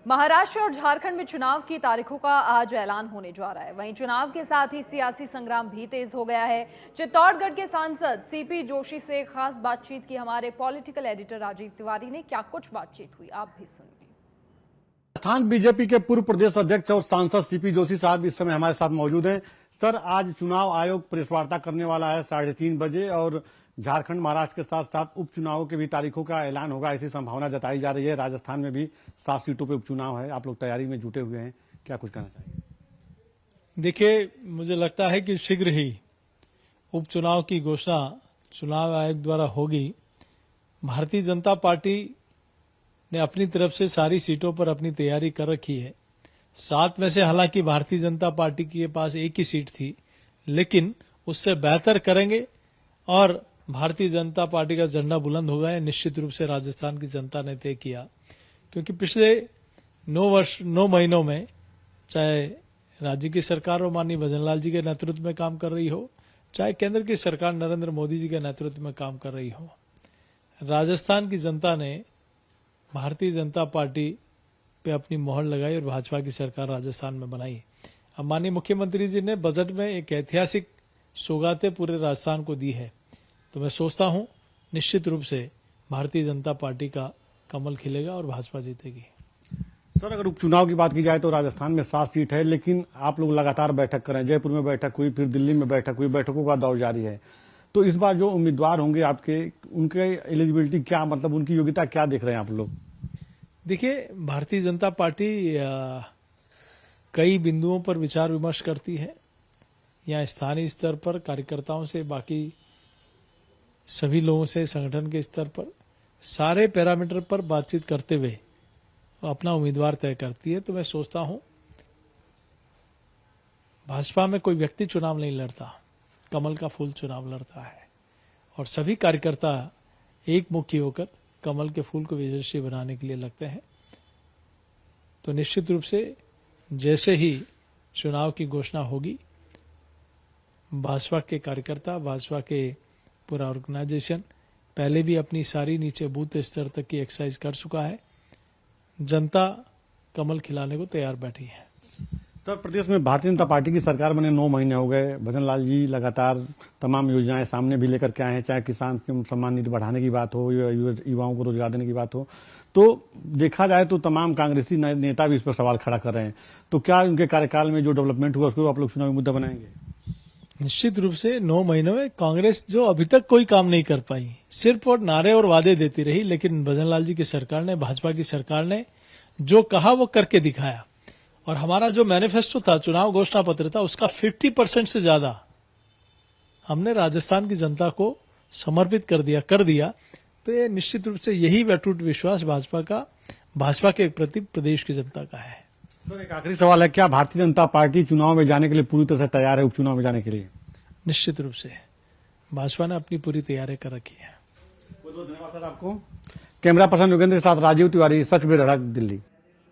महाराष्ट्र और झारखंड में चुनाव की तारीखों का आज ऐलान होने जा रहा है। वहीं चुनाव के साथ ही सियासी संग्राम भी तेज हो गया है। चित्तौड़गढ़ के सांसद सीपी जोशी से खास बातचीत की हमारे पॉलिटिकल एडिटर राजीव तिवारी ने। क्या कुछ बातचीत हुई, आप भी सुनिए। राजस्थान बीजेपी के पूर्व प्रदेश अध्यक्ष और सांसद सीपी जोशी साहब इस समय हमारे साथ मौजूद हैं। सर, आज चुनाव आयोग प्रेस वार्ता करने वाला है 3:30 बजे और झारखंड महाराष्ट्र के साथ साथ उपचुनावों के भी तारीखों का ऐलान होगा, ऐसी संभावना जताई जा रही है। राजस्थान में भी 7 सीटों पे उपचुनाव है, आप लोग तैयारी में जुटे हुए हैं, क्या कुछ कहना चाहिए? देखिए, मुझे लगता है कि शीघ्र ही उपचुनाव की घोषणा चुनाव आयोग द्वारा होगी। भारतीय जनता पार्टी ने अपनी तरफ से सारी सीटों पर अपनी तैयारी कर रखी है। 7 में से हालांकि भारतीय जनता पार्टी के पास एक ही सीट थी, लेकिन उससे बेहतर करेंगे और भारतीय जनता पार्टी का झंडा बुलंद होगा, है निश्चित रूप से राजस्थान की जनता ने तय किया। क्योंकि पिछले 9 महीनों में चाहे राज्य की सरकार हो माननीय भजनलाल जी के नेतृत्व में काम कर रही हो, चाहे केंद्र की सरकार नरेंद्र मोदी जी के नेतृत्व में काम कर रही हो, राजस्थान की जनता ने भारतीय जनता पार्टी पे अपनी मोहर लगाई और भाजपा की सरकार राजस्थान में बनाई। अब माननीय मुख्यमंत्री जी ने बजट में एक ऐतिहासिक सौगातें पूरे राजस्थान को दी है, तो मैं सोचता हूं निश्चित रूप से भारतीय जनता पार्टी का कमल खिलेगा और भाजपा जीतेगी। सर, अगर उपचुनाव की बात की जाए तो राजस्थान में 7 सीट है, लेकिन आप लोग लगातार बैठक कर रहे हैं। जयपुर में बैठक हुई, फिर दिल्ली में बैठक हुई, बैठकों का दौर जारी है। तो इस बार जो उम्मीदवार होंगे आपके, उनके एलिजिबिलिटी क्या, मतलब उनकी योग्यता क्या देख रहे हैं आप लोग? देखिए, भारतीय जनता पार्टी कई बिंदुओं पर विचार विमर्श करती है। यहाँ स्थानीय स्तर पर कार्यकर्ताओं से, बाकी सभी लोगों से, संगठन के स्तर पर सारे पैरामीटर पर बातचीत करते हुए अपना उम्मीदवार तय करती है। तो मैं सोचता हूं भाजपा में कोई व्यक्ति चुनाव नहीं लड़ता, कमल का फूल चुनाव लड़ता है और सभी कार्यकर्ता एक मुखी होकर कमल के फूल को विजयश्री बनाने के लिए लगते हैं। तो निश्चित रूप से जैसे ही चुनाव की घोषणा होगी, भाजपा के कार्यकर्ता, भाजपा के पूरा ऑर्गेनाइजेशन पहले भी अपनी सारी नीचे बूथ स्तर तक की एक्सरसाइज कर चुका है। जनता कमल खिलाने को तैयार बैठी है। सर, प्रदेश में भारतीय जनता पार्टी की सरकार बने 9 महीने हो गए। भजनलाल जी लगातार तमाम योजनाएं सामने भी लेकर के आए हैं, चाहे किसान सम्मान निधि बढ़ाने की बात हो या युवाओं को रोजगार देने की बात हो। तो देखा जाए तो तमाम कांग्रेसी नेता भी इस पर सवाल खड़ा कर रहे हैं। तो क्या उनके कार्यकाल में जो डेवलपमेंट हुआ उसको आप लोग चुनावी मुद्दा बनाएंगे? निश्चित रूप से 9 महीनों में कांग्रेस जो अभी तक कोई काम नहीं कर पाई, सिर्फ और नारे और वादे देती रही, लेकिन भजनलाल जी की सरकार ने, भाजपा की सरकार ने जो कहा वो करके दिखाया। और हमारा जो मैनिफेस्टो था, चुनाव घोषणा पत्र था, उसका 50% से ज्यादा हमने राजस्थान की जनता को समर्पित कर दिया। तो ये निश्चित रूप से यही अटूट विश्वास भाजपा के प्रति प्रदेश की जनता का है। सर, एक आखिरी सवाल है, क्या भारतीय जनता पार्टी चुनाव में जाने के लिए पूरी तरह से तैयार है, उपचुनाव में जाने के लिए? निश्चित रूप से भाजपा ने अपनी पूरी तैयारी कर रखी है। बहुत बहुत धन्यवाद सर आपको। कैमरा पर्सन योगेंद्र के साथ राजीव तिवारी, सच में धड़क, दिल्ली।